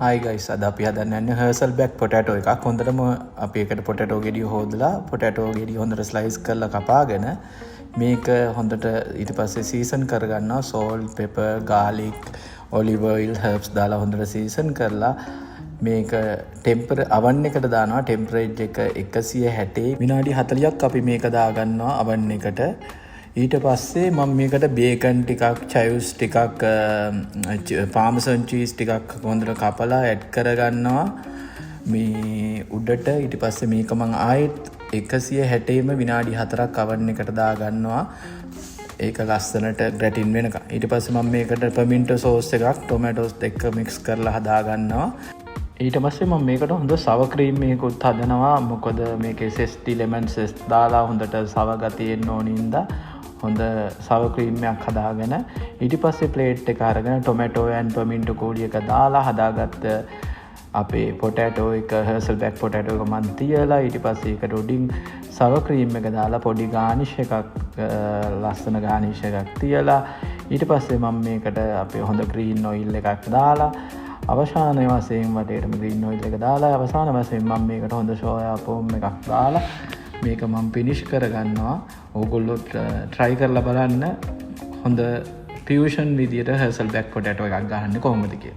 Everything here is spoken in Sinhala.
Hi guys, අද අපි හදන්න යන්නේ Hasselback potato එකක්. හොඳටම අපි එකට potato ගෙඩිය හොදලා potato ගෙඩිය හොඳට slice කරලා කපාගෙන මේක හොඳට ඊට පස්සේ season කරගන්නවා. salt, pepper, garlic, olive oil, herbs දාලා හොඳට season කරලා මේක oven එකට දානවා. temperature එක 160 විනාඩි 40ක් අපි මේක දාගන්නවා oven එකට. ඊට පස්සේ මම මේකට බේකන් ටිකක් චයුස් ටිකක් පාමසන් චීස් ටිකක් හොඳට කපලා ඇඩ් කරගන්නවා මේ උඩට. ඊට පස්සේ මේක මම ආයෙත් 160ෙම විනාඩි 4ක් oven එකට දාගන්නවා ඒක ලස්සනට ග්‍රැටින් වෙනකම්. ඊට පස්සේ මම මේකට pimento sauce එකක් tomatoes එක්ක mix කරලා හදාගන්නවා. ඊට පස්සේ මම මේකට හොඳ sour cream එකකුත් හදනවා. මොකද මේකේ zesty lemon zest දාලා හොඳට sour ගතිය එන්න ඕනින්ද හොඳ sour cream එකක් හදාගෙන ඊට පස්සේ plate එක අරගෙන tomato and pimento කෝඩි එක දාලා හදාගත්ත අපේ potato එක Hasselback potato එක මන් තියලා ඊට පස්සේ ඒකට උඩින් sour cream එක දාලා පොඩි garnish එකක් ලස්සන garnish එකක් තියලා ඊට පස්සේ මම මේකට අපේ හොඳ green oil එකක් දාලා අවසාන වශයෙන් වටේටම green oil එක දාලා අවසාන වශයෙන් මම මේකට හොඳ soya foam එකක් දාලා මේක මම finish කරගන්නවා. ඕගොල්ලෝ try කරලා බලන්න හොඳ fusion විදියට Hasselback potato එකක් ගහන්නේ කොහොමද කියලා.